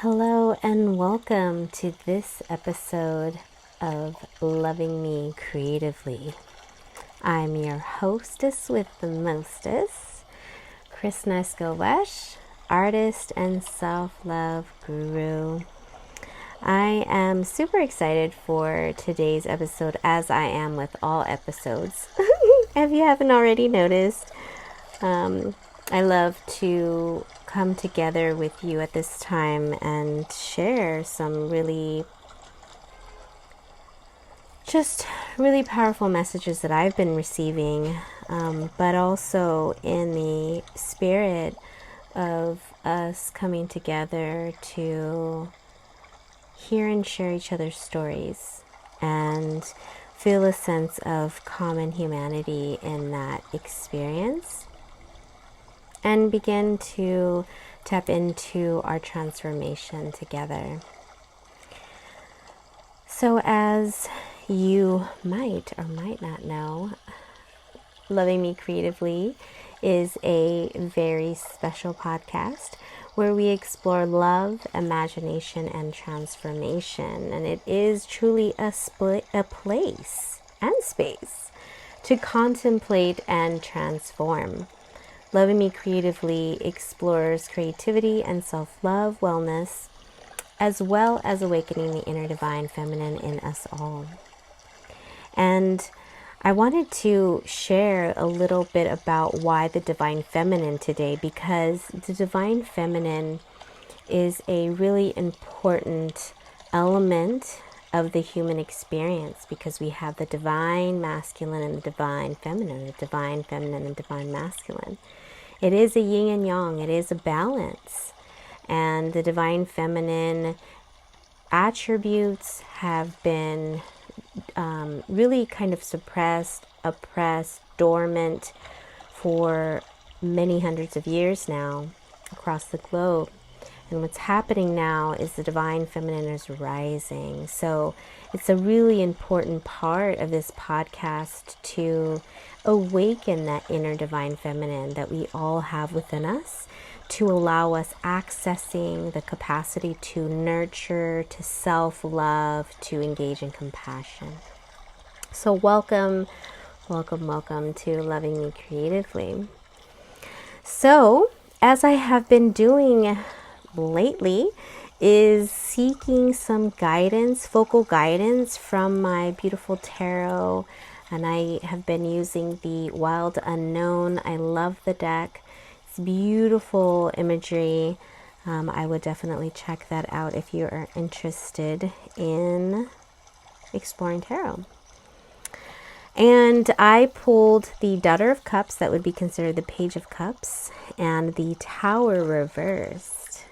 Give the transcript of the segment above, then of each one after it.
Hello and welcome to this episode of Loving Me Creatively. I'm your hostess with the mostest, Krishna Skovesh, artist and self-love guru. I am super excited for today's episode, as I am with all episodes. If you haven't already noticed, I love to come together with you at this time and share some really powerful messages that I've been receiving, but also in the spirit of us coming together to hear and share each other's stories and feel a sense of common humanity in that experience, and begin to tap into our transformation together. So as you might or might not know, Loving Me Creatively is a very special podcast where we explore love, imagination, and transformation. And it is truly a place and space to contemplate and transform. Loving Me Creatively explores creativity and self-love, wellness, as well as awakening the inner divine feminine in us all. And I wanted to share a little bit about why the divine feminine today, because the divine feminine is a really important element of the human experience, because we have the divine masculine and the divine feminine, the divine feminine and divine masculine. It is a yin and yang, it is a balance. And the divine feminine attributes have been really kind of suppressed, oppressed, dormant for many hundreds of years now across the globe. And what's happening now is the divine feminine is rising. So it's a really important part of this podcast to awaken that inner divine feminine that we all have within us, to allow us accessing the capacity to nurture, to self-love, to engage in compassion. So welcome to Loving Me Creatively. So, as I have been doing lately, is seeking some guidance, focal guidance from my beautiful tarot. And I have been using the Wild Unknown. I love the deck. It's beautiful imagery. I would definitely check that out if you are interested in exploring tarot. And I pulled the Daughter of Cups, that would be considered the Page of Cups, and the Tower reversed.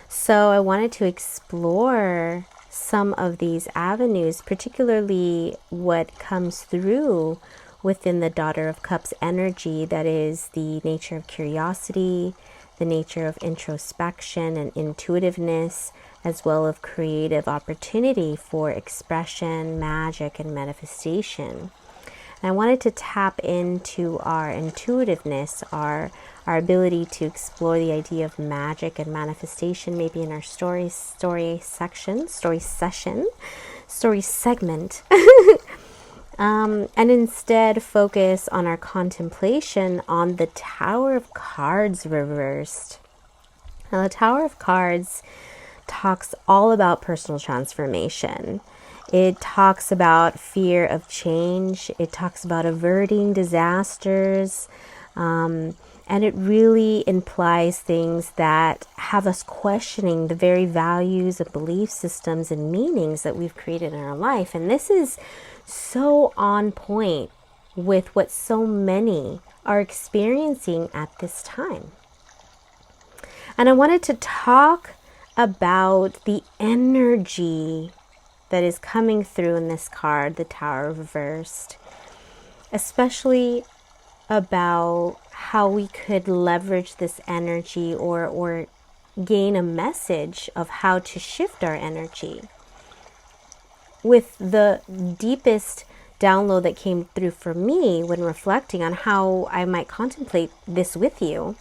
So I wanted to explore some of these avenues, particularly what comes through within the Daughter of Cups energy, that is the nature of curiosity, the nature of introspection and intuitiveness, as well as creative opportunity for expression, magic, and manifestation. And I wanted to tap into our intuitiveness, our ability to explore the idea of magic and manifestation, maybe in our story segment. And instead focus on our contemplation on the Tower of Cards reversed. Now, the Tower of Cards talks all about personal transformation. It talks about fear of change. It talks about averting disasters. And it really implies things that have us questioning the very values and belief systems and meanings that we've created in our life. And this is so on point with what so many are experiencing at this time. And I wanted to talk about the energy that is coming through in this card, the Tower reversed, especially about how we could leverage this energy or gain a message of how to shift our energy. With the deepest download that came through for me when reflecting on how I might contemplate this with you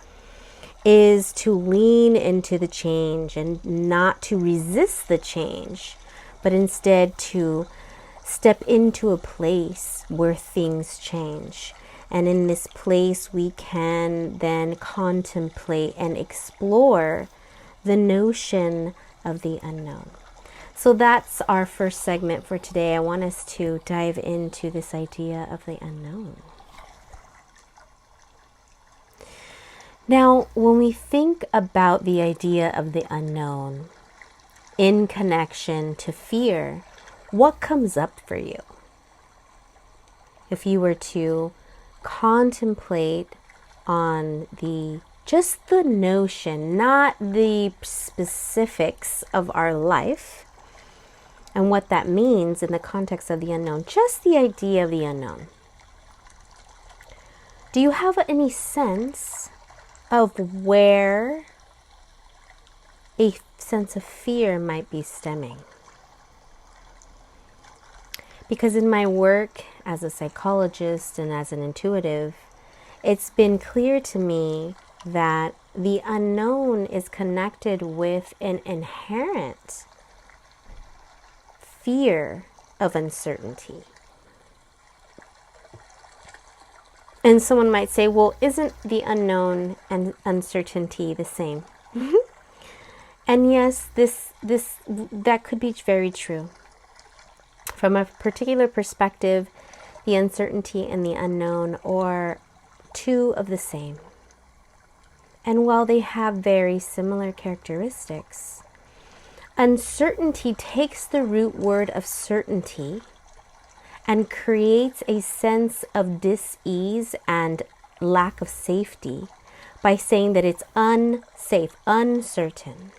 is to lean into the change and not to resist the change, but instead to step into a place where things change. And in this place, we can then contemplate and explore the notion of the unknown. So that's our first segment for today. I want us to dive into this idea of the unknown. Now, when we think about the idea of the unknown in connection to fear, what comes up for you? If you were to contemplate on just the notion, not the specifics of our life and what that means in the context of the unknown, just the idea of the unknown. Do you have any sense of where a sense of fear might be stemming? Because in my work as a psychologist and as an intuitive, it's been clear to me that the unknown is connected with an inherent fear of uncertainty. And someone might say, well, isn't the unknown and uncertainty the same? And yes, that could be very true. From a particular perspective, the uncertainty and the unknown are two of the same. And while they have very similar characteristics, uncertainty takes the root word of certainty and creates a sense of dis-ease and lack of safety by saying that it's unsafe, uncertain.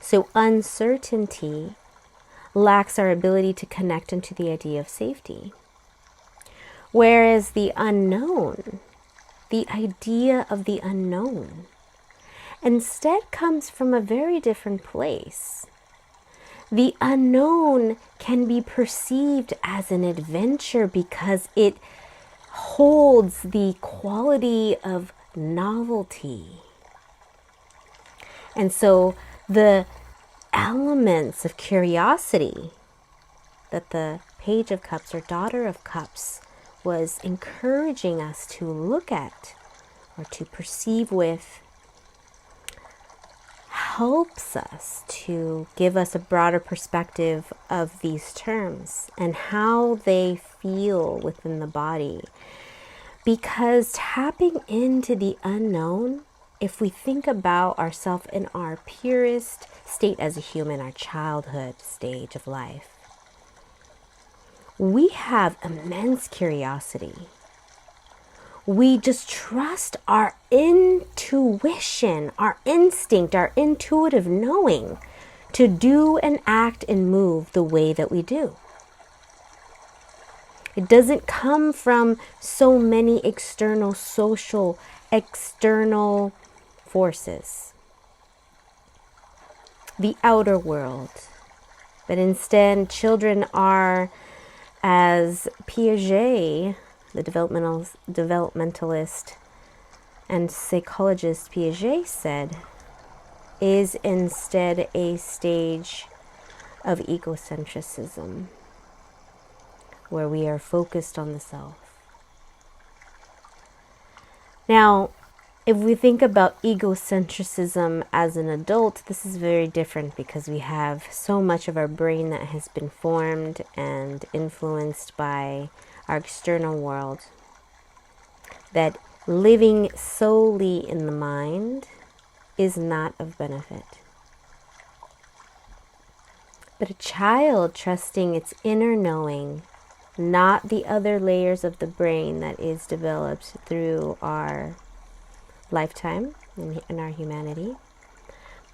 So uncertainty lacks our ability to connect into the idea of safety. Whereas the unknown, the idea of the unknown, instead comes from a very different place. The unknown can be perceived as an adventure because it holds the quality of novelty. And so the elements of curiosity that the Page of Cups or Daughter of Cups was encouraging us to look at or to perceive with helps us to give us a broader perspective of these terms and how they feel within the body. Because tapping into the unknown, if we think about ourselves in our purest state as a human, our childhood stage of life, we have immense curiosity. We just trust our intuition, our instinct, our intuitive knowing to do and act and move the way that we do. It doesn't come from so many external forces, the outer world, but instead children are, as Piaget, the developmentalist and psychologist Piaget said, is instead a stage of egocentrism, where we are focused on the self. Now, if we think about egocentrism as an adult, this is very different because we have so much of our brain that has been formed and influenced by our external world, that living solely in the mind is not of benefit. But a child trusting its inner knowing, not the other layers of the brain that is developed through our lifetime in our humanity,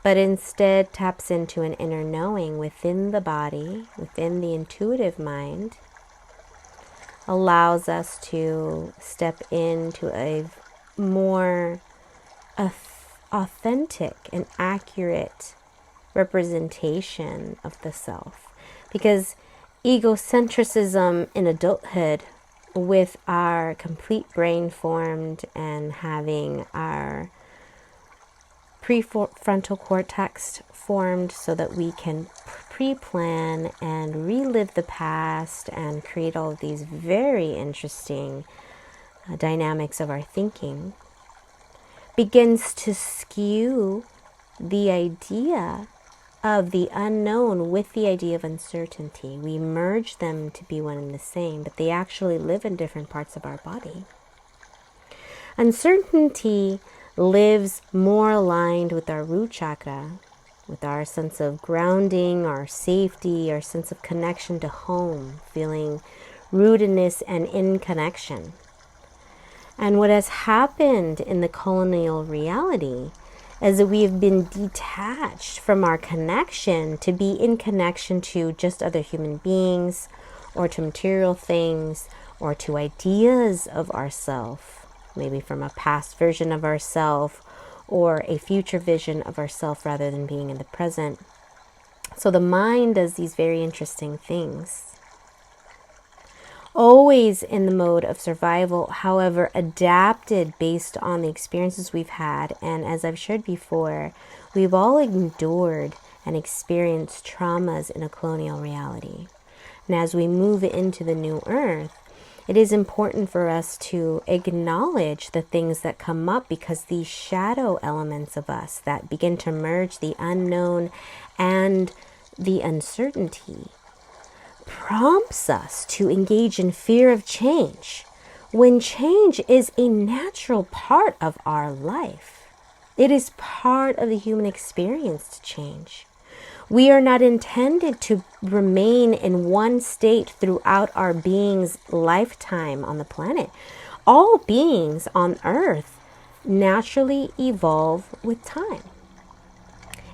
but instead taps into an inner knowing within the body, within the intuitive mind, allows us to step into a more authentic and accurate representation of the self. Because egocentrism in adulthood with our complete brain formed and having our prefrontal cortex formed so that we can pre-plan and relive the past and create all of these very interesting dynamics of our thinking, begins to skew the idea of the unknown with the idea of uncertainty. We merge them to be one and the same, but they actually live in different parts of our body. Uncertainty lives more aligned with our root chakra, with our sense of grounding, our safety, our sense of connection to home, feeling rootedness and in connection. And what has happened in the colonial reality is that we have been detached from our connection to be in connection to just other human beings, or to material things, or to ideas of ourself, maybe from a past version of ourself or a future vision of ourself rather than being in the present. So the mind does these very interesting things. Always in the mode of survival, however, adapted based on the experiences we've had. And as I've shared before, we've all endured and experienced traumas in a colonial reality. And as we move into the new earth, it is important for us to acknowledge the things that come up, because these shadow elements of us that begin to merge the unknown and the uncertainty prompts us to engage in fear of change, when change is a natural part of our life. It is part of the human experience to change. We are not intended to remain in one state throughout our being's lifetime on the planet. All beings on Earth naturally evolve with time.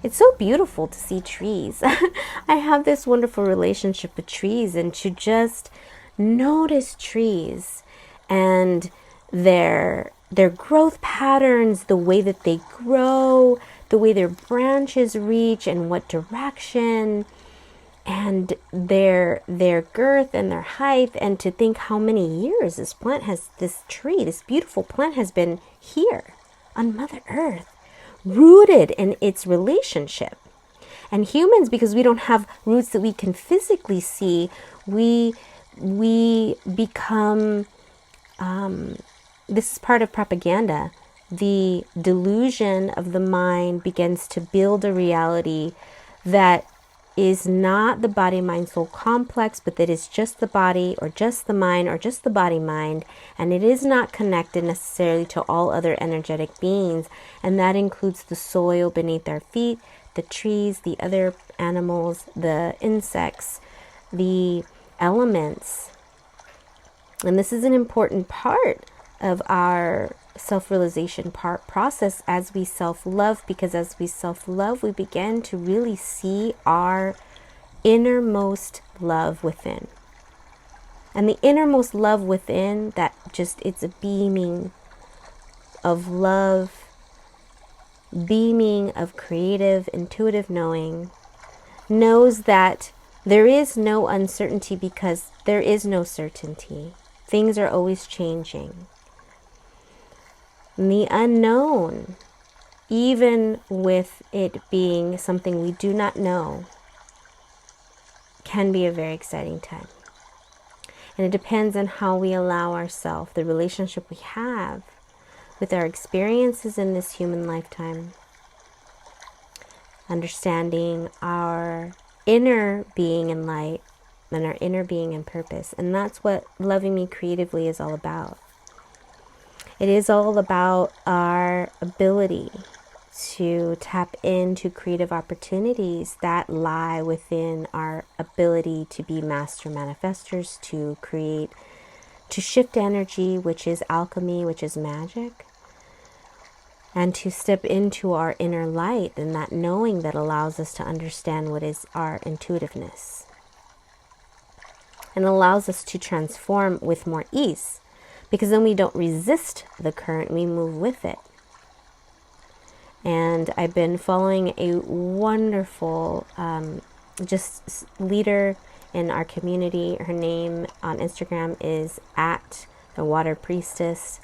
It's so beautiful to see trees. I have this wonderful relationship with trees, and to just notice trees and their growth patterns, the way that they grow, the way their branches reach and what direction, and their girth and their height, and to think how many years this beautiful plant has been here on Mother Earth, rooted in its relationship. And humans, because we don't have roots that we can physically see, we become, this is part of propaganda. The delusion of the mind begins to build a reality that is not the body-mind-soul complex, but that is just the body, or just the mind, or just the body-mind, and it is not connected necessarily to all other energetic beings, and that includes the soil beneath our feet, the trees, the other animals, the insects, the elements. And this is an important part of our self-realization process as we self-love, because as we self-love, we begin to really see our innermost love within. And the innermost love within, that just, it's a beaming of love, beaming of creative, intuitive knowing, knows that there is no uncertainty because there is no certainty. Things are always changing. And the unknown, even with it being something we do not know, can be a very exciting time. And it depends on how we allow ourselves, the relationship we have with our experiences in this human lifetime, understanding our inner being in light and our inner being in purpose. And that's what Loving Me Creatively is all about. It is all about our ability to tap into creative opportunities that lie within our ability to be master manifestors, to create, to shift energy, which is alchemy, which is magic, and to step into our inner light, and that knowing that allows us to understand what is our intuitiveness, and allows us to transform with more ease. Because then we don't resist the current, we move with it. And I've been following a wonderful leader in our community. Her name on Instagram is at the Water Priestess,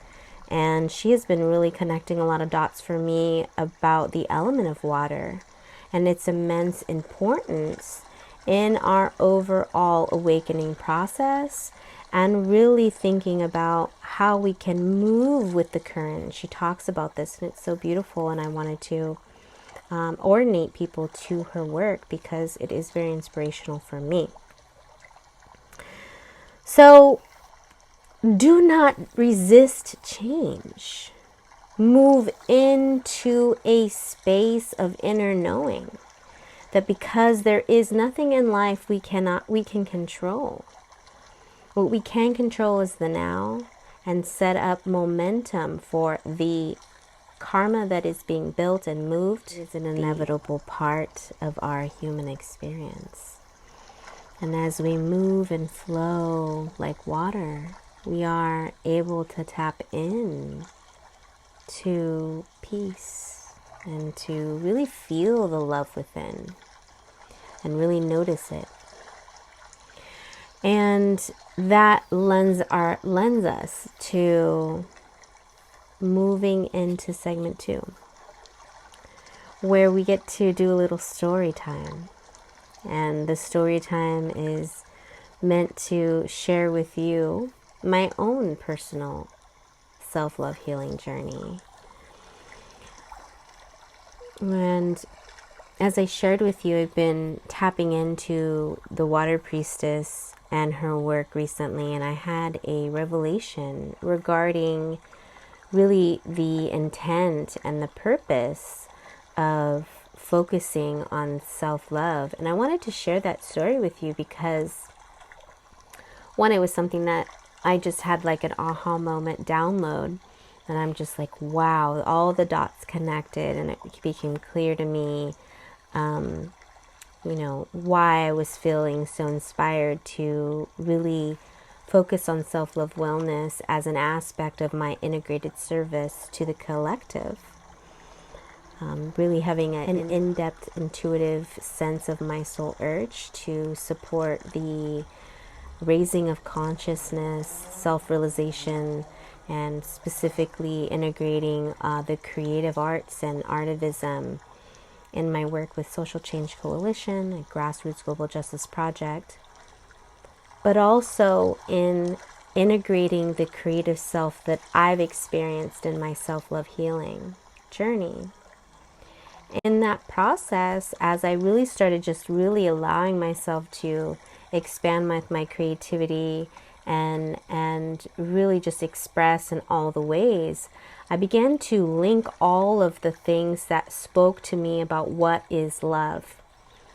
and she has been really connecting a lot of dots for me about the element of water and its immense importance in our overall awakening process, and really thinking about how we can move with the current. She talks about this, and it's so beautiful, and I wanted to ordinate people to her work because it is very inspirational for me. So do not resist change. Move into a space of inner knowing that because there is nothing in life we can control. What we can control is the now, and set up momentum for the karma that is being built and moved. Is an inevitable part of our human experience. And as we move and flow like water, we are able to tap in to peace and to really feel the love within and really notice it. And that lends us to moving into segment 2, where we get to do a little story time. And the story time is meant to share with you my own personal self-love healing journey. And as I shared with you, I've been tapping into the Water Priestess and her work recently, and I had a revelation regarding really the intent and the purpose of focusing on self-love. And I wanted to share that story with you because, one, it was something that I just had like an aha moment download, and I'm just like, wow, all the dots connected, and it became clear to me why I was feeling so inspired to really focus on self-love wellness as an aspect of my integrated service to the collective. Really having an in-depth intuitive sense of my soul urge to support the raising of consciousness, self-realization, and specifically integrating the creative arts and artivism in my work with Social Change Coalition and Grassroots Global Justice Project, but also in integrating the creative self that I've experienced in my self-love healing journey. In that process, as I really started just really allowing myself to expand my creativity and really just express in all the ways, I began to link all of the things that spoke to me about what is love.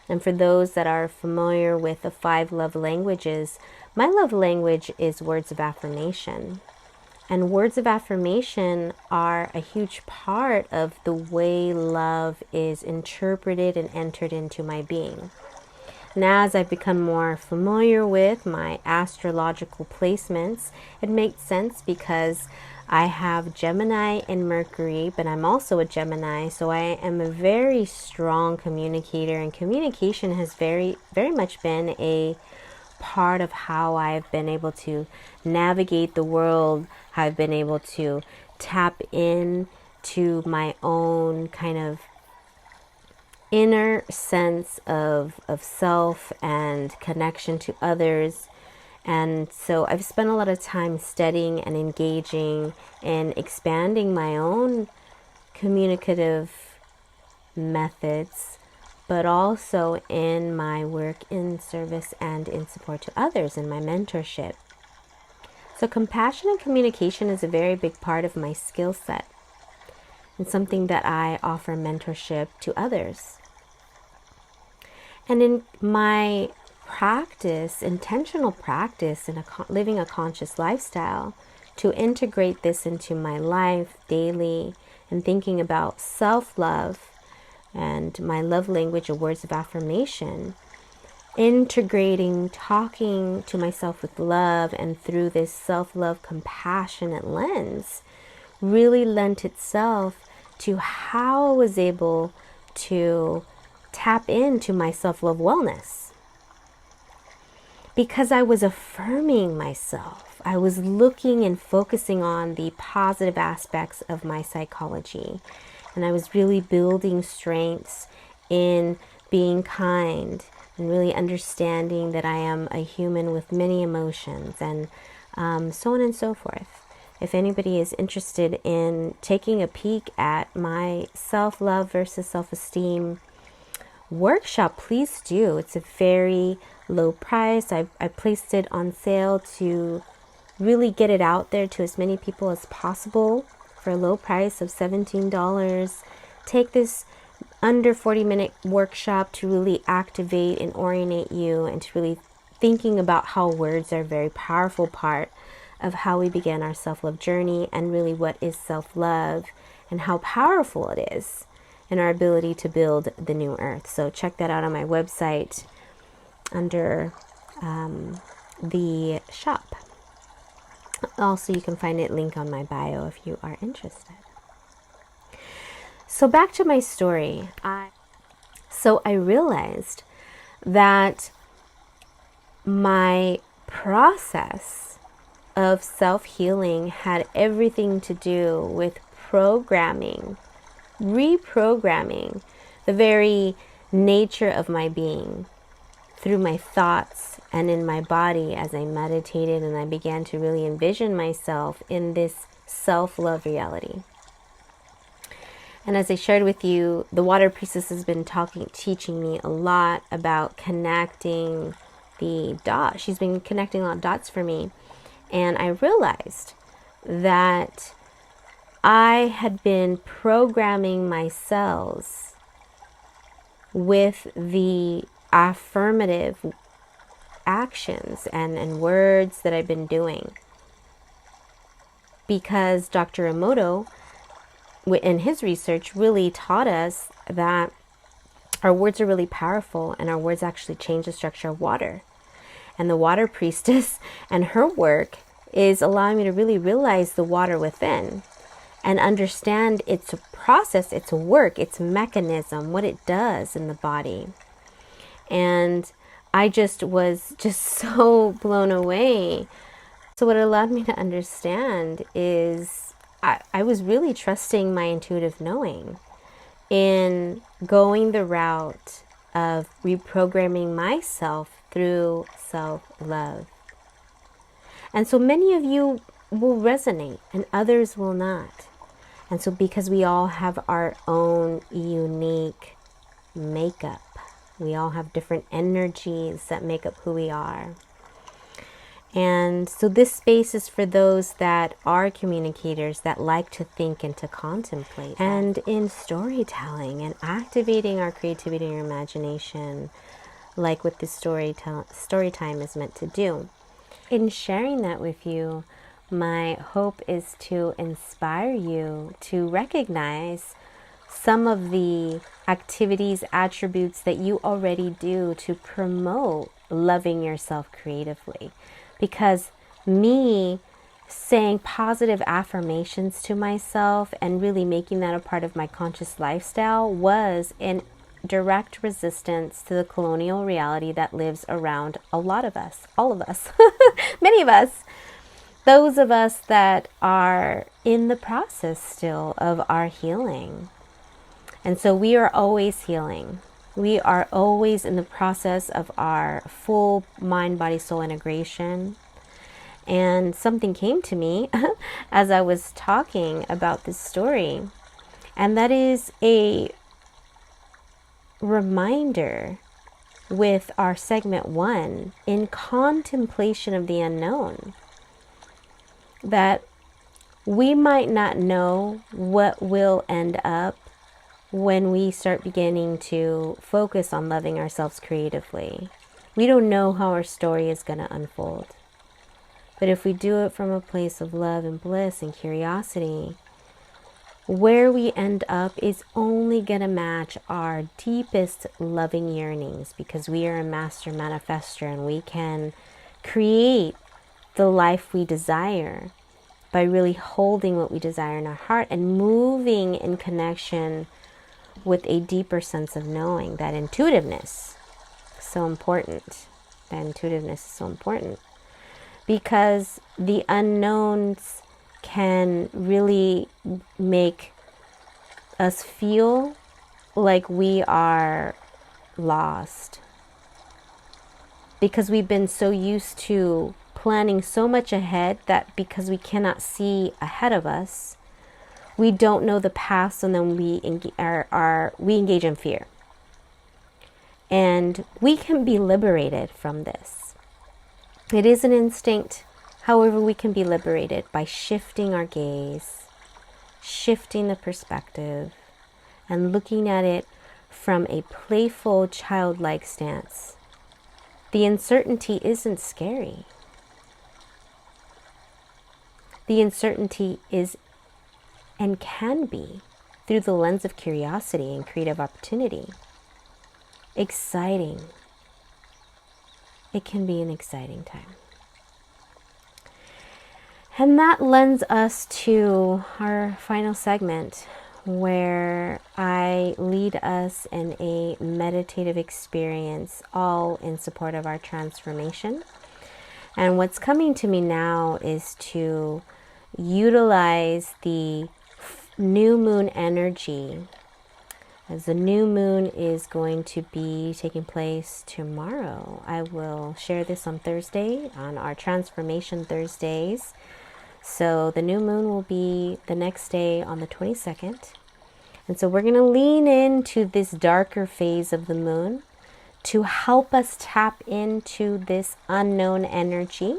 And for those that are familiar with the 5 love languages, my love language is words of affirmation. And words of affirmation are a huge part of the way love is interpreted and entered into my being. Now, as I've become more familiar with my astrological placements, it makes sense because I have Gemini and Mercury, but I'm also a Gemini, so I am a very strong communicator, and communication has very, very much been a part of how I've been able to navigate the world, how I've been able to tap in to my own kind of inner sense of self and connection to others. And so I've spent a lot of time studying and engaging and expanding my own communicative methods, but also in my work in service and in support to others in my mentorship. So compassion and communication is a very big part of my skill set, and something that I offer mentorship to others. And in my practice, intentional practice in living a conscious lifestyle, to integrate this into my life daily and thinking about self-love and my love language of words of affirmation, integrating talking to myself with love and through this self-love compassionate lens really lent itself to how I was able to tap into my self-love wellness. because I was affirming myself. I was looking and focusing on the positive aspects of my psychology. And I was really building strengths in being kind and really understanding that I am a human with many emotions, and so on and so forth. If anybody is interested in taking a peek at my self-love versus self-esteem workshop, please do. It's a very low price. I placed it on sale to really get it out there to as many people as possible for a low price of $17. Take this under 40-minute workshop to really activate and orientate you, and to really thinking about how words are a very powerful part of how we begin our self-love journey, and really what is self-love and how powerful it is in our ability to build the new earth. So check that out on my website under the shop. Also, you can find it link on my bio if you are interested. So back to my story. I realized that my process of self-healing had everything to do with reprogramming the very nature of my being through my thoughts and in my body as I meditated, and I began to really envision myself in this self-love reality. And as I shared with you, the water priestess has been teaching me a lot about connecting the dots. She's been connecting a lot of dots for me. And I realized that I had been programming my cells with the affirmative actions and words that I've been doing. Because Dr. Emoto, in his research, really taught us that our words are really powerful, and our words actually change the structure of water. And the water priestess and her work is allowing me to really realize the water within and understand its process, its work, its mechanism, what it does in the body. And I was so blown away. So what it allowed me to understand is I was really trusting my intuitive knowing in going the route of reprogramming myself through self-love. And so many of you will resonate and others will not. And so because we all have our own unique makeup, we all have different energies that make up who we are. And so this space is for those that are communicators, that like to think and to contemplate. And in storytelling and activating our creativity and imagination, like what this story time is meant to do. In sharing that with you, my hope is to inspire you to recognize some of the activities, attributes that you already do to promote loving yourself creatively. Because me saying positive affirmations to myself and really making that a part of my conscious lifestyle was in direct resistance to the colonial reality that lives around a lot of us, all of us, many of us, those of us that are in the process still of our healing. And so we are always healing. We are always in the process of our full mind, body, soul integration. And something came to me as I was talking about this story. And that is a reminder with our segment 1, in contemplation of the unknown, that we might not know what will end up when we start beginning to focus on loving ourselves creatively. We don't know how our story is going to unfold. But if we do it from a place of love and bliss and curiosity, where we end up is only going to match our deepest loving yearnings, because we are a master manifester and we can create the life we desire by really holding what we desire in our heart and moving in connection with a deeper sense of knowing. That intuitiveness, so important. that intuitiveness is so important, because the unknowns can really make us feel like we are lost, because we've been so used to planning so much ahead that because we cannot see ahead of us, we don't know the past, and then we engage in fear. And we can be liberated from this. It is an instinct. However, we can be liberated by shifting our gaze, shifting the perspective, and looking at it from a playful, childlike stance. The uncertainty isn't scary. The uncertainty is and can be, through the lens of curiosity and creative opportunity, exciting. It can be an exciting time. And that lends us to our final segment, where I lead us in a meditative experience, all in support of our transformation. And what's coming to me now is to utilize the new moon energy, as the new moon is going to be taking place tomorrow. I will share this on Thursday, on our Transformation Thursdays. So the new moon will be the next day on the 22nd. And so we're going to lean into this darker phase of the moon to help us tap into this unknown energy,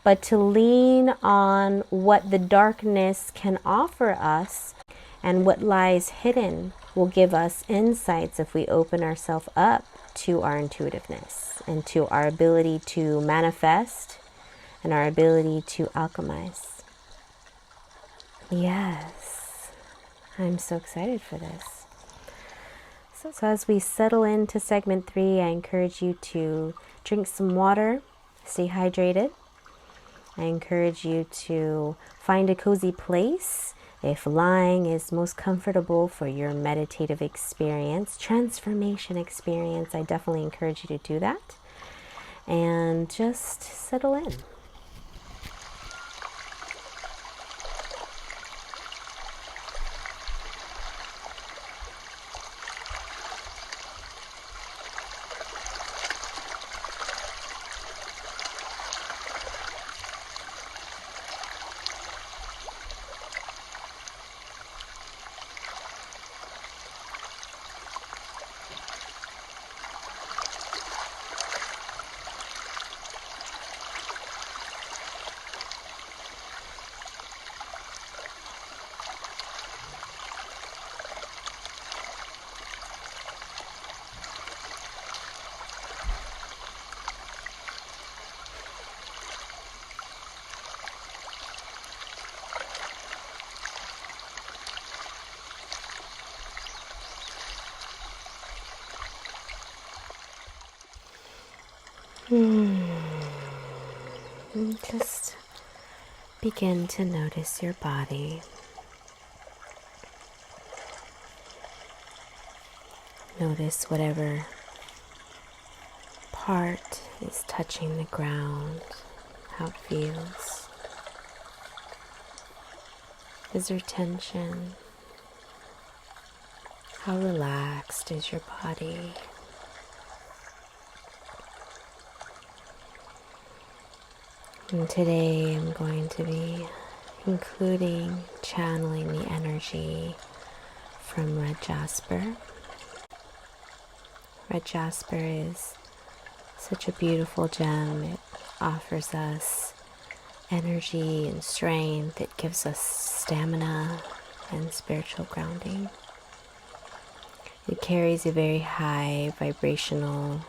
but to lean on what the darkness can offer us, and what lies hidden will give us insights if we open ourselves up to our intuitiveness and to our ability to manifest and our ability to alchemize. Yes, I'm so excited for this. So as we settle into segment 3, I encourage you to drink some water, stay hydrated. I encourage you to find a cozy place. If lying is most comfortable for your meditative experience, transformation experience, I definitely encourage you to do that. And just settle in. Just begin to notice your body. Notice whatever part is touching the ground, how it feels. Is there tension? How relaxed is your body? And today I'm going to be including channeling the energy from Red Jasper. Red Jasper is such a beautiful gem. It offers us energy and strength. It gives us stamina and spiritual grounding. It carries a very high vibrational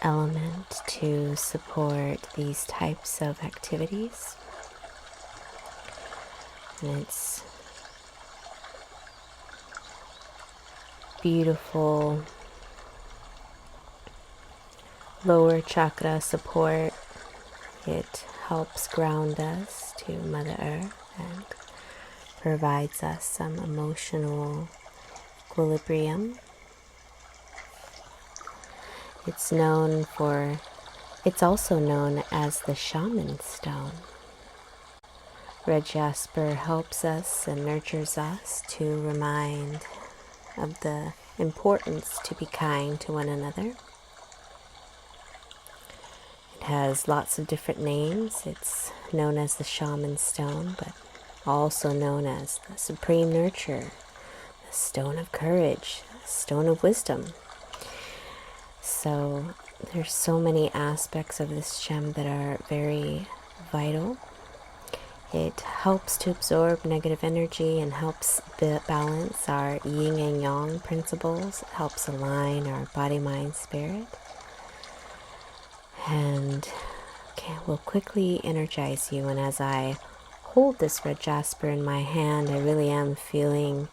element to support these types of activities. And it's beautiful lower chakra support. It helps ground us to Mother Earth and provides us some emotional equilibrium. It's also known as the shaman stone. Red Jasper helps us and nurtures us to remind of the importance to be kind to one another. It has lots of different names. It's known as the shaman stone, but also known as the supreme nurture, the stone of courage, the stone of wisdom. So there's so many aspects of this gem that are very vital. It helps to absorb negative energy and helps balance our yin and yang principles. It helps align our body, mind, spirit. And will quickly energize you. And as I hold this red jasper in my hand, I really am feeling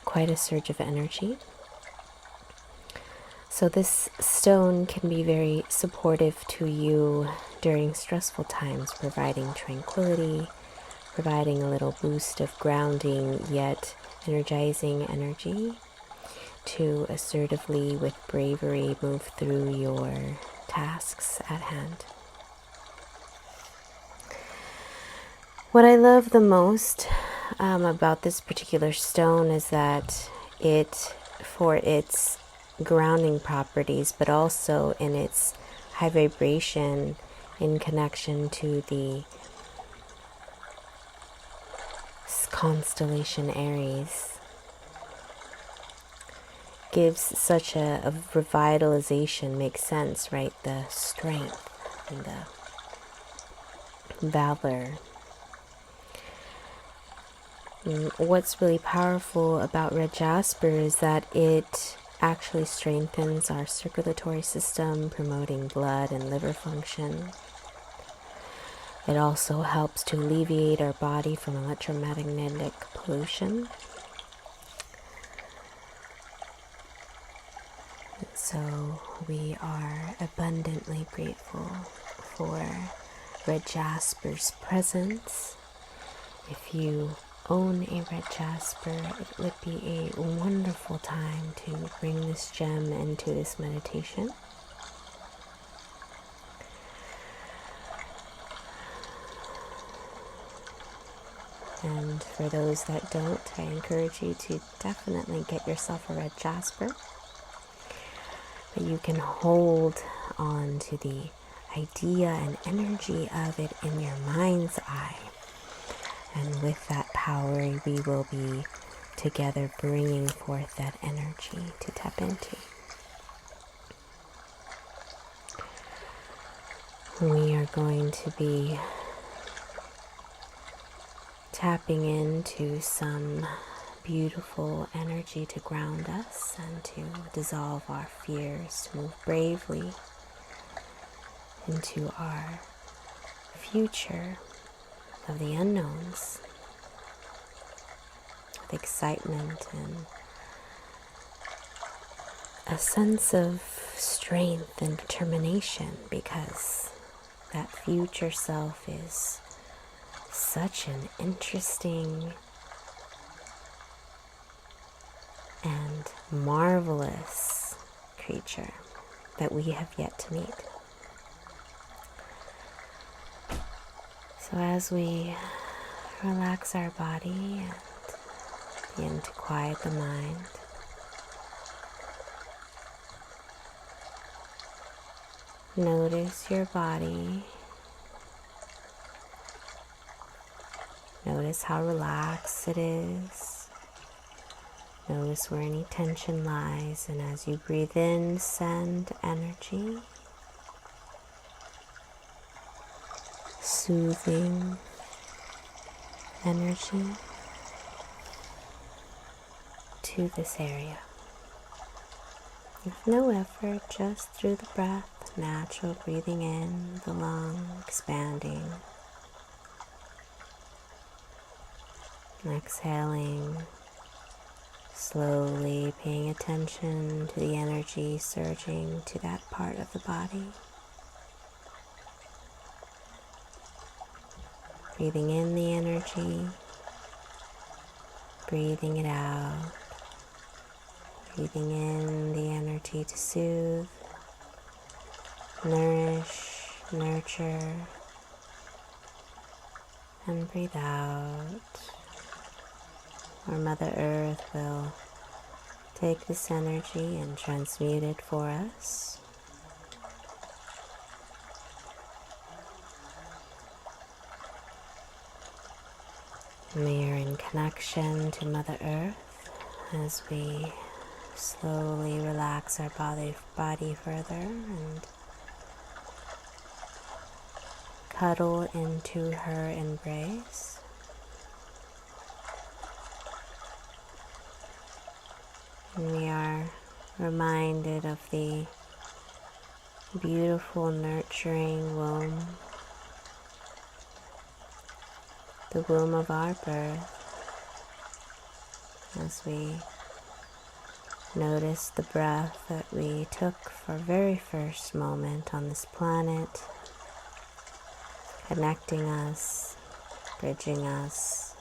quite a surge of energy. So this stone can be very supportive to you during stressful times, providing tranquility, providing a little boost of grounding yet energizing energy to assertively, with bravery, move through your tasks at hand. What I love the most about this particular stone is that for its grounding properties, but also in its high vibration in connection to the constellation Aries, gives such a revitalization. Makes sense, right? The strength and the valor. What's really powerful about red jasper is that it actually strengthens our circulatory system, promoting blood and liver function. It also helps to alleviate our body from electromagnetic pollution. So we are abundantly grateful for red jasper's presence. If you own a red jasper, it would be a wonderful time to bring this gem into this meditation. And for those that don't, I encourage you to definitely get yourself a red jasper. But you can hold on to the idea and energy of it in your mind's eye. And with that power, we will be together bringing forth that energy to tap into. We are going to be tapping into some beautiful energy to ground us and to dissolve our fears, to move bravely into our future of the unknowns, with excitement and a sense of strength and determination, because that future self is such an interesting and marvelous creature that we have yet to meet. So as we relax our body and begin to quiet the mind, notice your body. Notice how relaxed it is. Notice where any tension lies, and as you breathe in, send energy, soothing energy to this area. With no effort, just through the breath, natural breathing in, the lung expanding, and exhaling, slowly paying attention to the energy surging to that part of the body. Breathing in the energy, breathing it out. Breathing in the energy to soothe, nourish, nurture, and breathe out. Our Mother Earth will take this energy and transmute it for us. We are in connection to Mother Earth as we slowly relax our body further and cuddle into her embrace. And we are reminded of the beautiful nurturing womb, the womb of our birth, as we notice the breath that we took for very first moment on this planet, connecting us, bridging us.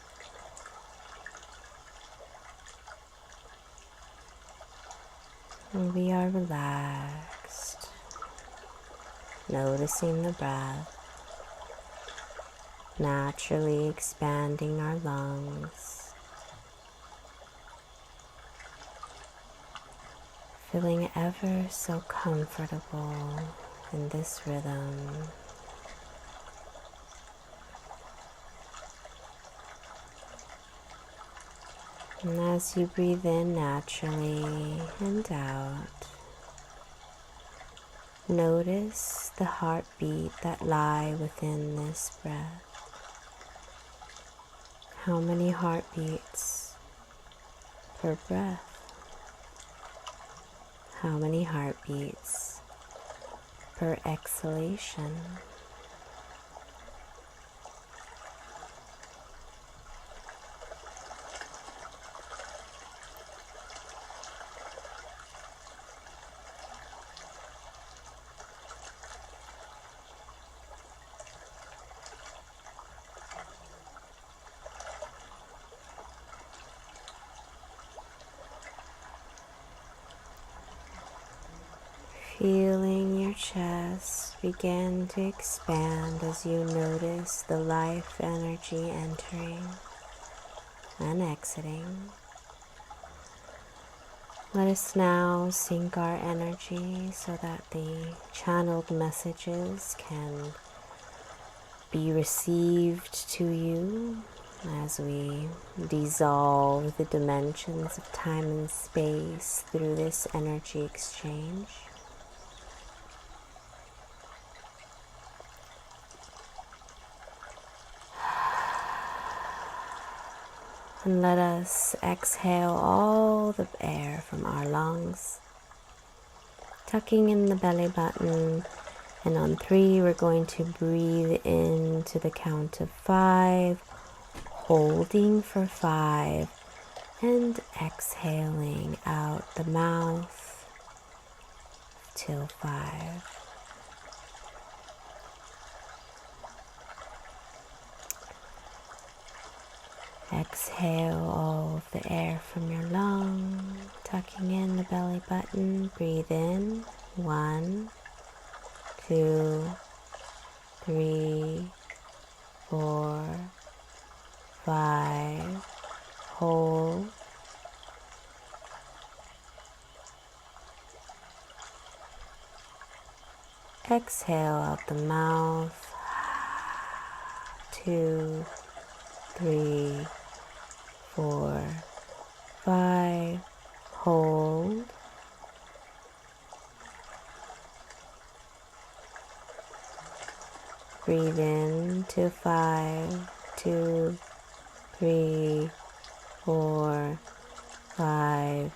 And we are relaxed, noticing the breath, naturally expanding our lungs, feeling ever so comfortable in this rhythm. And as you breathe in naturally and out, notice the heartbeat that lie within this breath. How many heartbeats per breath? How many heartbeats per exhalation? Feeling your chest begin to expand as you notice the life energy entering and exiting. Let us now sync our energy so that the channeled messages can be received to you as we dissolve the dimensions of time and space through this energy exchange. And let us exhale all the air from our lungs, tucking in the belly button. And on 3, we're going to breathe into the count of 5, holding for 5, and exhaling out the mouth till 5. Exhale all of the air from your lung, tucking in the belly button. Breathe in, 1, 2, 3, 4, 5, hold. Exhale out the mouth, 2, 3, 4, 5, hold. Breathe in to 5, 2, 3, 4, 5,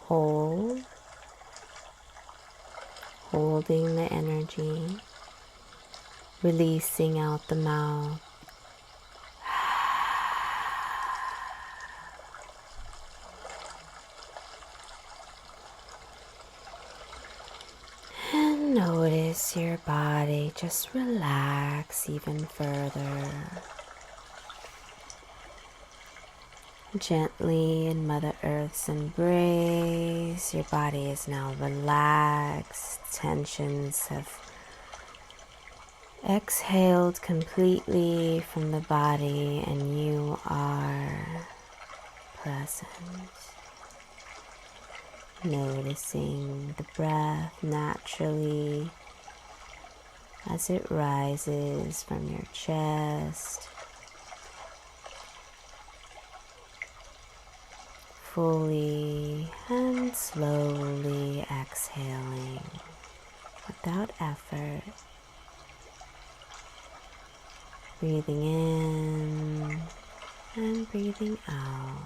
hold. Holding the energy, releasing out the mouth. And notice your body just relax even further. Gently in Mother Earth's embrace, your body is now relaxed. Tensions have exhaled completely from the body, and you are present. Noticing the breath naturally as it rises from your chest, fully and slowly exhaling without effort. Breathing in and breathing out.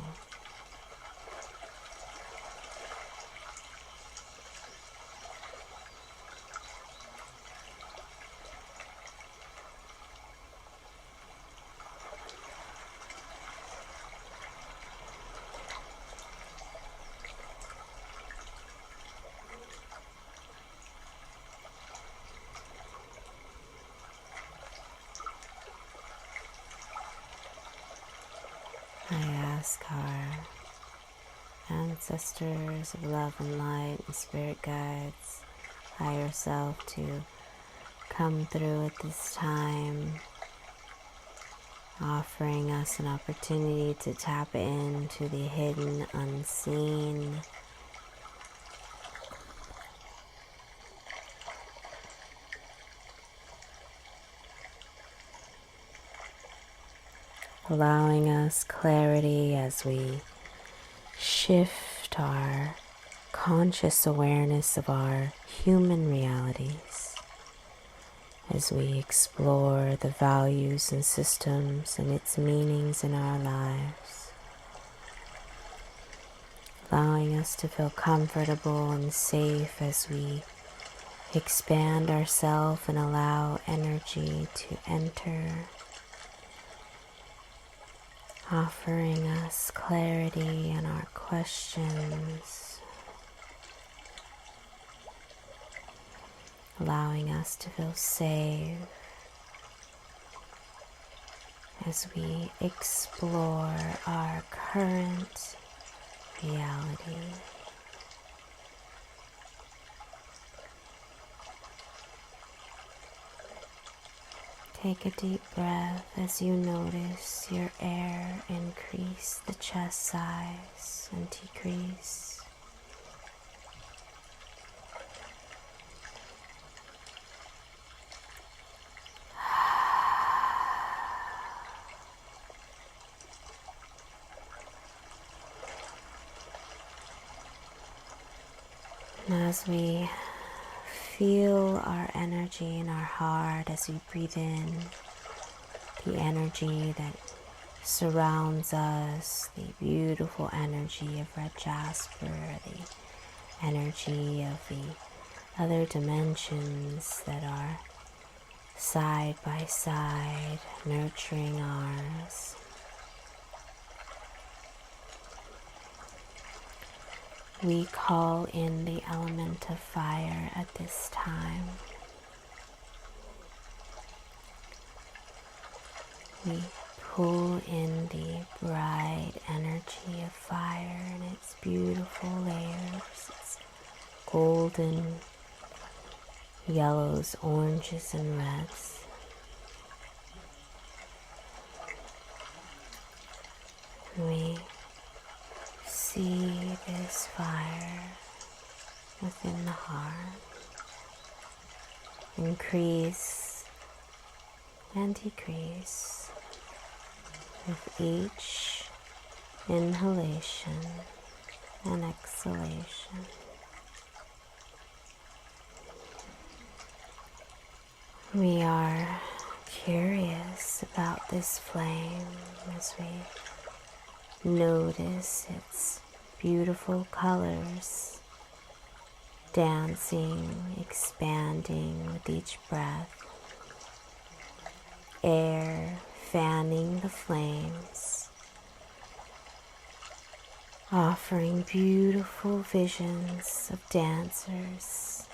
I ask our ancestors of love and light and spirit guides, higher self, to come through at this time, offering us an opportunity to tap into the hidden, unseen, allowing us clarity as we shift our conscious awareness of our human realities, as we explore the values and systems and its meanings in our lives, allowing us to feel comfortable and safe as we expand ourselves and allow energy to enter, offering us clarity in our questions, allowing us to feel safe as we explore our current reality. Take a deep breath as you notice your air increase, the chest size, and decrease. And as we feel our energy in our heart, as we breathe in the energy that surrounds us, the beautiful energy of Red Jasper, the energy of the other dimensions that are side by side, nurturing ours. We call in the element of fire at this time. We pull in the bright energy of fire and its beautiful layers, its golden yellows, oranges, and reds. We see this fire within the heart increase and decrease with each inhalation and exhalation. We are curious about this flame as we notice its beautiful colors dancing, expanding with each breath. Air fanning the flames, offering beautiful visions of dancers,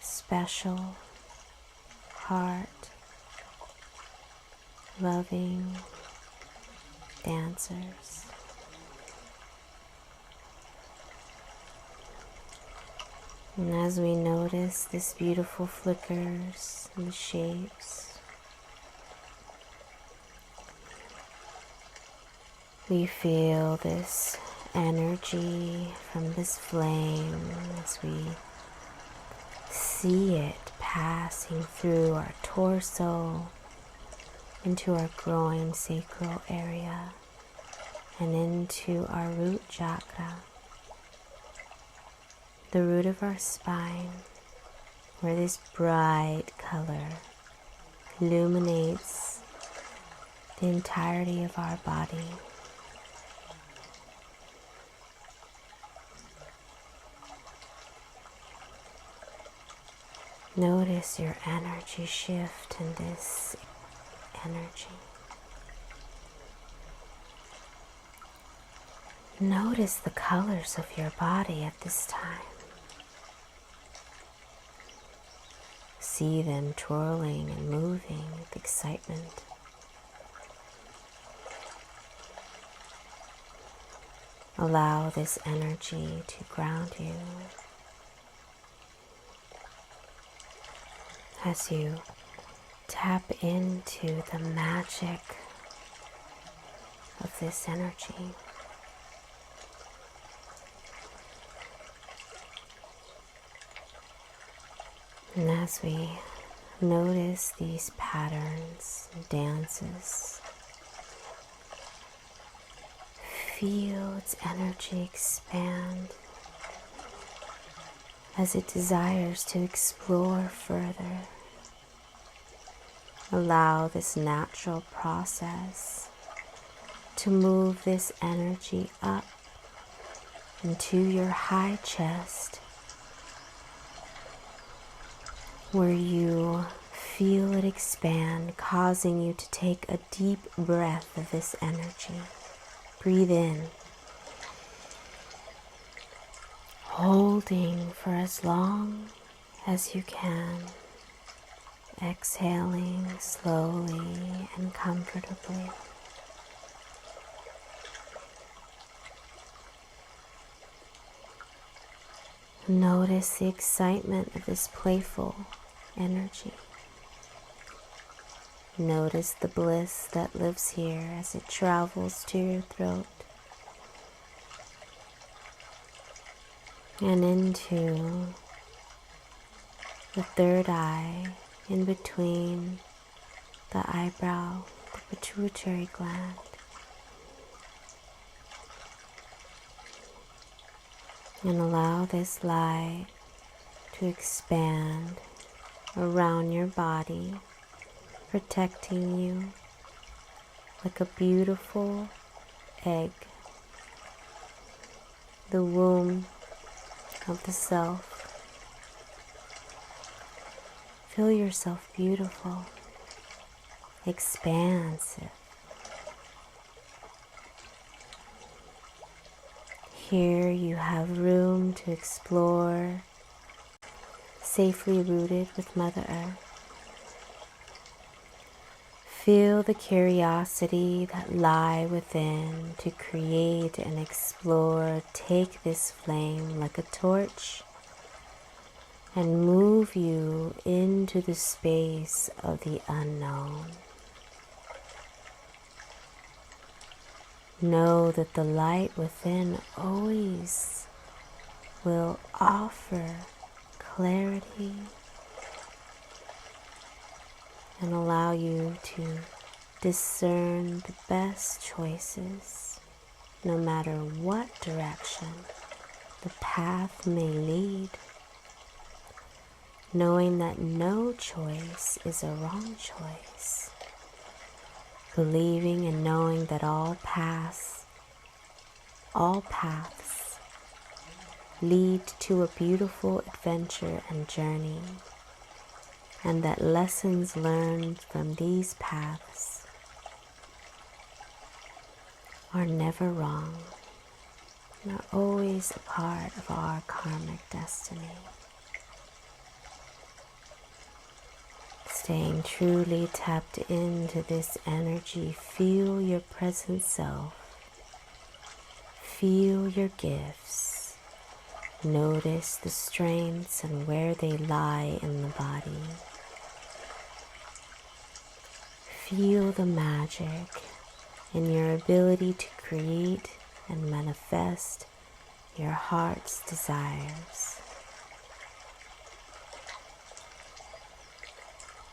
special, heart, loving, dancers. And as we notice this beautiful flickers and the shapes, we feel this energy from this flame as we see it passing through our torso into our groin sacral area and into our root chakra, the root of our spine, where this bright color illuminates the entirety of our body. Notice your energy shift in this energy. Notice the colors of your body at this time. See them twirling and moving with excitement. Allow this energy to ground you as you tap into the magic of this energy. And as we notice these patterns and dances, feel its energy expand as it desires to explore further. Allow this natural process to move this energy up into your high chest, where you feel it expand, causing you to take a deep breath of this energy. Breathe in, holding for as long as you can, exhaling slowly and comfortably. Notice the excitement of this playful energy. Notice the bliss that lives here as it travels to your throat and into the third eye, in between the eyebrow, the pituitary gland. And allow this light to expand around your body, protecting you like a beautiful egg, the womb of the self. Feel yourself beautiful, expansive. Here you have room to explore, safely rooted with Mother Earth. Feel the curiosity that lie within to create and explore. Take this flame like a torch and move you into the space of the unknown. Know that the light within always will offer clarity and allow you to discern the best choices, no matter what direction the path may lead, knowing that no choice is a wrong choice. Believing and knowing that all paths lead to a beautiful adventure and journey, and that lessons learned from these paths are never wrong and are always a part of our karmic destiny. staying truly tapped into this energy, feel your present self. Feel your gifts. Notice the strengths and where they lie in the body. Feel the magic in your ability to create and manifest your heart's desires.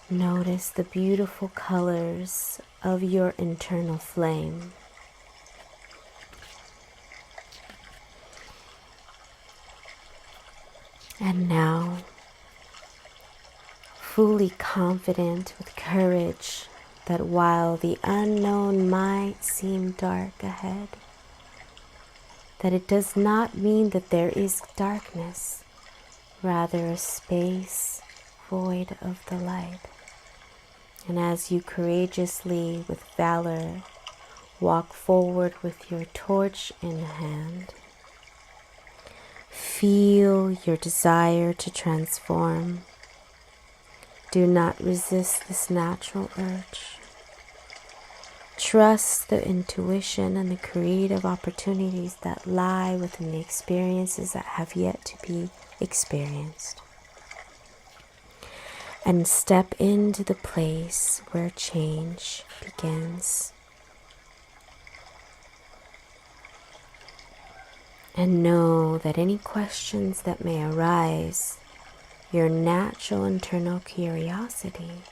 Notice the beautiful colors of your internal flame. And now, fully confident with courage that while the unknown might seem dark ahead, that it does not mean that there is darkness, rather a space void of the light. And as you courageously, with valor, walk forward with your torch in hand, feel your desire to transform. Do not resist this natural urge. Trust the intuition and the creative opportunities that lie within the experiences that have yet to be experienced. And step into the place where change begins. And know that any questions that may arise, your natural internal curiosity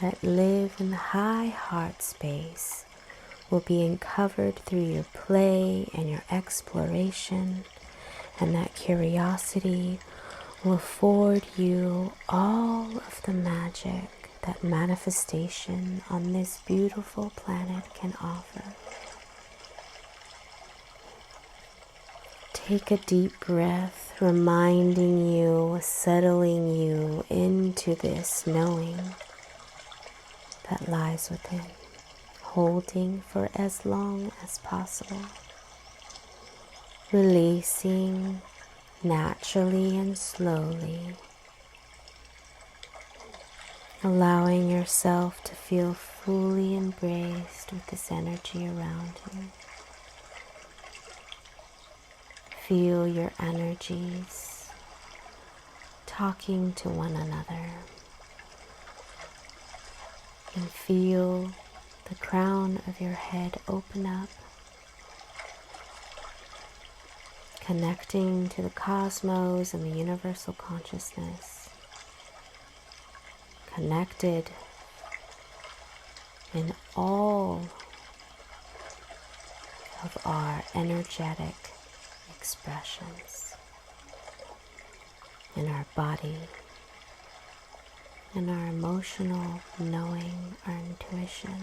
that live in the high heart space will be uncovered through your play and your exploration, and that curiosity will afford you all of the magic that manifestation on this beautiful planet can offer. Take a deep breath, reminding you, settling you into this knowing that lies within, holding for as long as possible, releasing naturally and slowly, allowing yourself to feel fully embraced with this energy around you. Feel your energies talking to one another, and feel the crown of your head open up, connecting to the cosmos and the universal consciousness, connected in all of our energetic expressions in our body, in our emotional knowing, our intuition,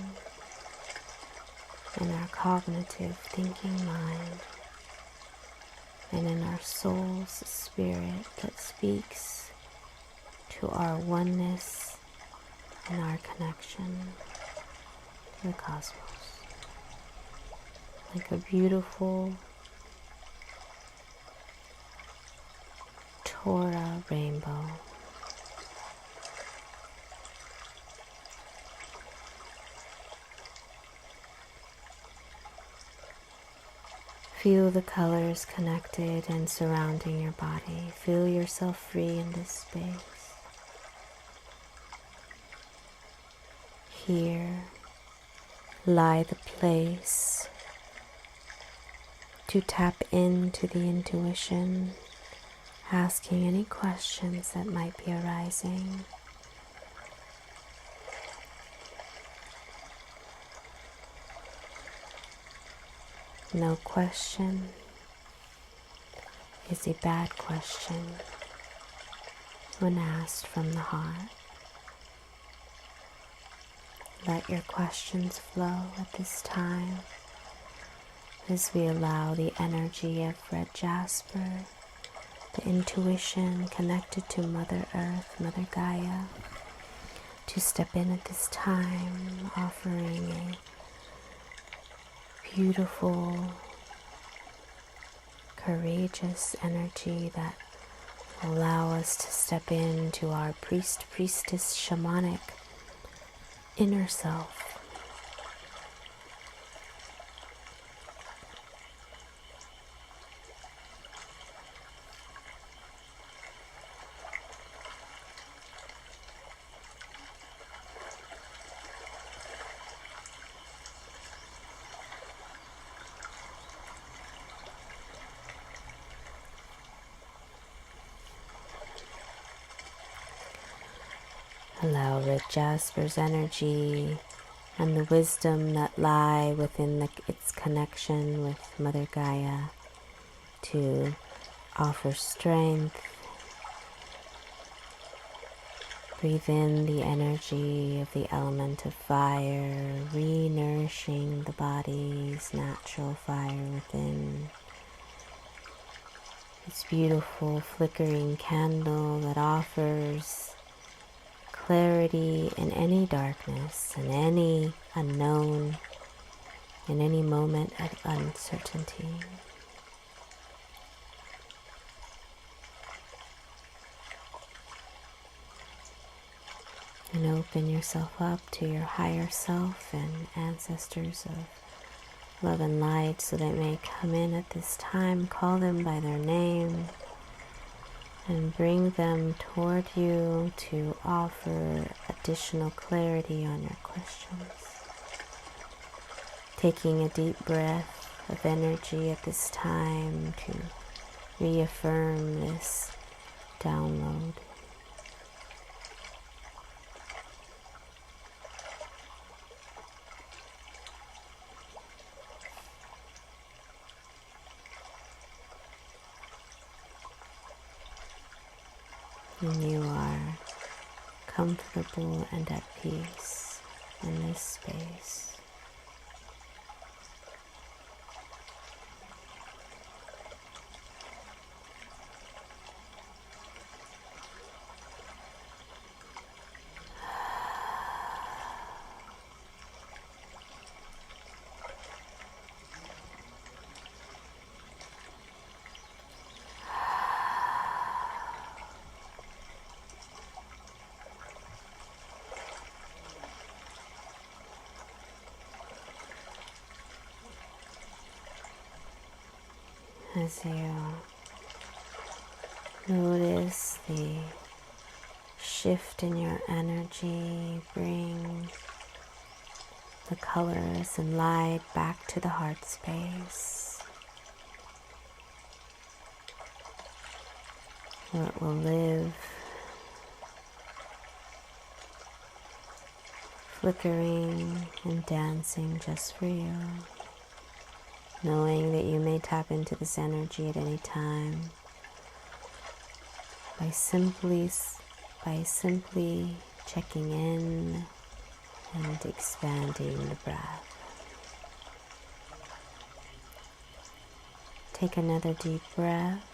in our cognitive thinking mind, and in our soul's spirit that speaks to our oneness and our connection to the cosmos. Like a beautiful Torah rainbow. Feel the colors connected and surrounding your body. Feel yourself free in this space. Here lie the place to tap into the intuition, asking any questions that might be arising. No question is a bad question when asked from the heart. Let your questions flow at this time as we allow the energy of Red Jasper, the intuition connected to Mother Earth, Mother Gaia, to step in at this time, offering a beautiful, courageous energy that will allow us to step into our priestess shamanic inner self. Allow Red Jasper's energy and the wisdom that lie within its connection with Mother Gaia to offer strength. Breathe in the energy of the element of fire, re-nourishing the body's natural fire within. This beautiful flickering candle that offers clarity in any darkness, in any unknown, in any moment of uncertainty. And open yourself up to your higher self and ancestors of love and light so they may come in at this time. Call them by their name and bring them toward you to offer additional clarity on your questions. Taking a deep breath of energy at this time to reaffirm this download. And you are comfortable and at peace in this space. As you notice the shift in your energy, bring the colors and light back to the heart space, where it will live, flickering and dancing just for you. Knowing that you may tap into this energy at any time by simply checking in and expanding the breath. Take another deep breath,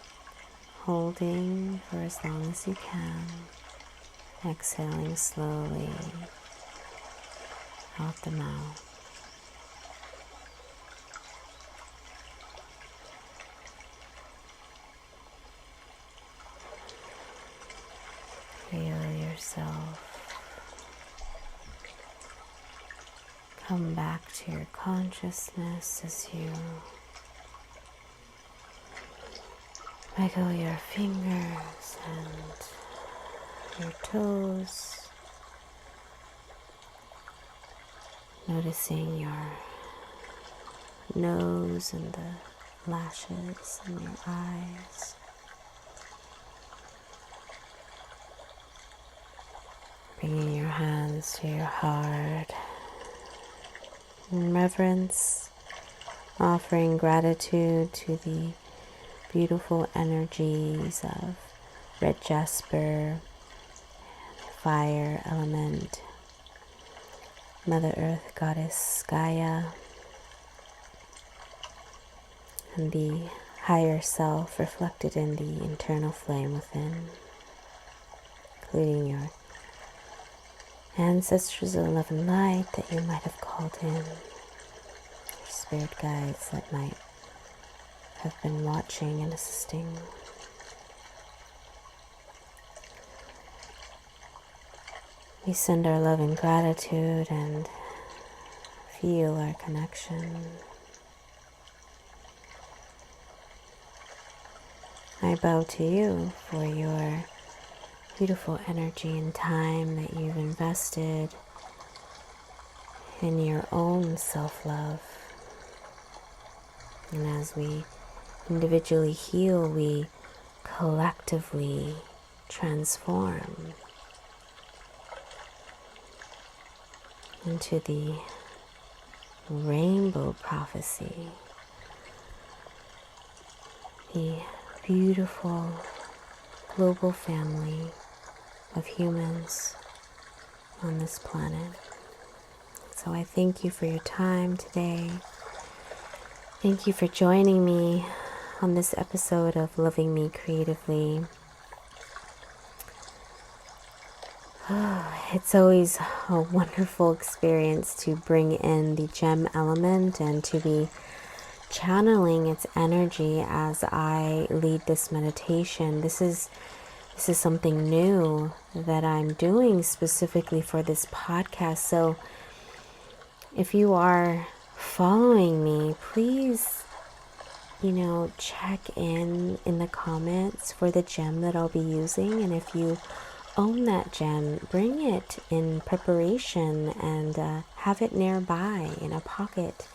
holding for as long as you can, exhaling slowly out the mouth. Feel yourself come back to your consciousness as you wiggle your fingers and your toes, noticing your nose and the lashes and your eyes. Bringing your hands to your heart in reverence, offering gratitude to the beautiful energies of Red Jasper, fire element, Mother Earth Goddess Gaia, and the higher self reflected in the internal flame within, including your ancestors of love and light that you might have called in, your spirit guides that might have been watching and assisting. We send our love and gratitude and feel our connection. I bow to you for your beautiful energy and time that you've invested in your own self-love. And as we individually heal, we collectively transform into the rainbow prophecy, the beautiful global family of humans on this planet. So I thank you for your time today. Thank you for joining me on this episode of Loving Me Creatively. It's always a wonderful experience to bring in the gem element and to be channeling its energy as I lead this meditation. This is something new that I'm doing specifically for this podcast. So if you are following me, please, check in the comments for the gem that I'll be using. And if you own that gem, bring it in preparation and have it nearby in a pocket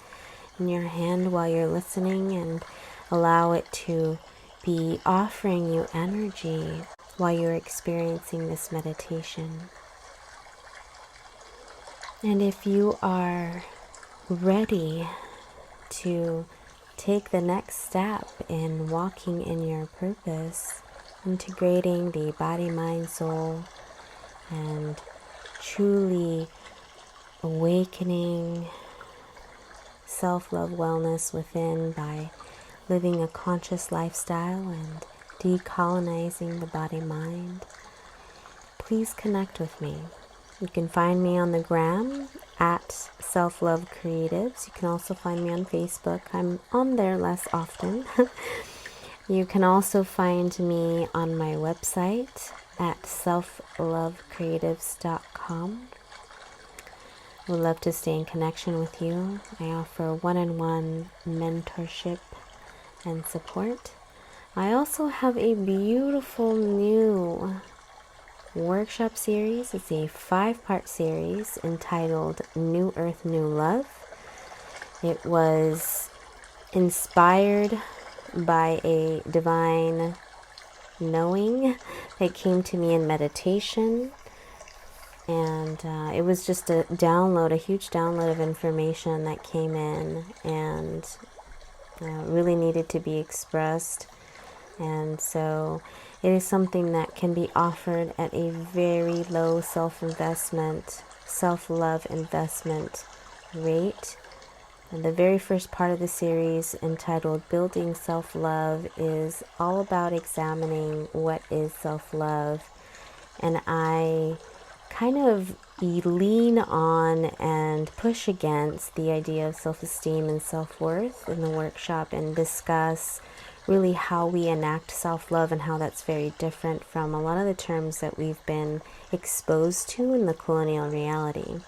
in your hand while you're listening, and allow it to be offering you energy while you're experiencing this meditation. And if you are ready to take the next step in walking in your purpose, integrating the body, mind, soul, and truly awakening self-love wellness within by living a conscious lifestyle and decolonizing the body-mind, please connect with me. You can find me on the gram at Self-Love Creatives. You can also find me on Facebook. I'm on there less often. You can also find me on my website at selflovecreatives.com. I would love to stay in connection with you. I offer one-on-one mentorship and support. I also have a beautiful new workshop series. It's a 5-part series entitled New Earth, New Love. It was inspired by a divine knowing that came to me in meditation, and it was just a huge download of information that came in and really needed to be expressed. And so it is something that can be offered at a very low self-love investment rate. And the very first part of the series, entitled Building Self-Love, is all about examining what is self-love. And I kind of lean on and push against the idea of self-esteem and self-worth in the workshop, and discuss really how we enact self-love and how that's very different from a lot of the terms that we've been exposed to in the colonial reality.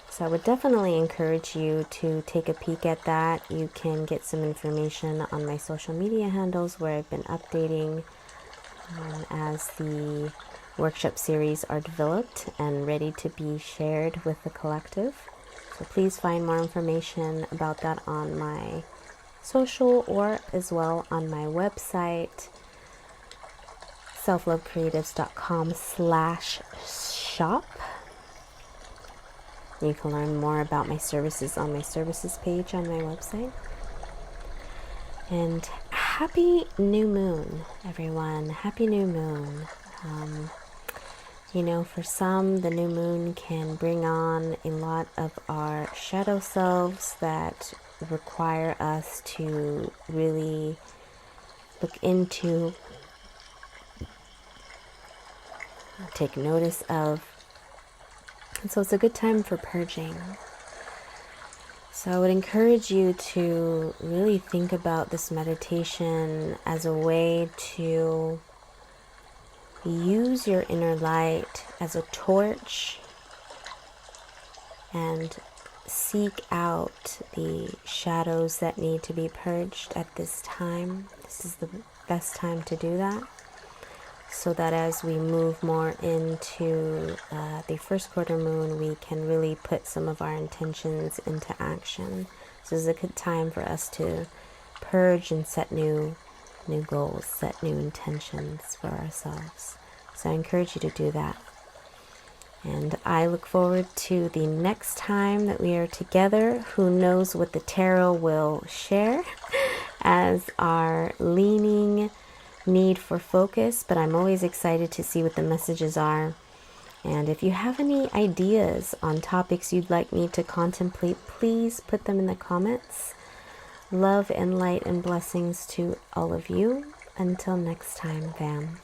So I would definitely encourage you to take a peek at that. You can get some information on my social media handles, where I've been updating as the workshop series are developed and ready to be shared with the collective. So please find more information about that on my social, or as well on my website, selflovecreatives.com/shop. You can learn more about my services on my services page on my website. And happy new moon, everyone. Happy new moon. For some, the new moon can bring on a lot of our shadow selves that require us to really look into, take notice of. And so it's a good time for purging. So I would encourage you to really think about this meditation as a way to use your inner light as a torch and seek out the shadows that need to be purged at this time. This is the best time to do that, so that as we move more into the first quarter moon, we can really put some of our intentions into action. This is a good time for us to purge and set new goals, set new intentions for ourselves. So I encourage you to do that. And I look forward to the next time that we are together. Who knows what the tarot will share as our leaning need for focus, but I'm always excited to see what the messages are. And if you have any ideas on topics you'd like me to contemplate, please put them in the comments. Love and light and blessings to all of you. Until next time, fam.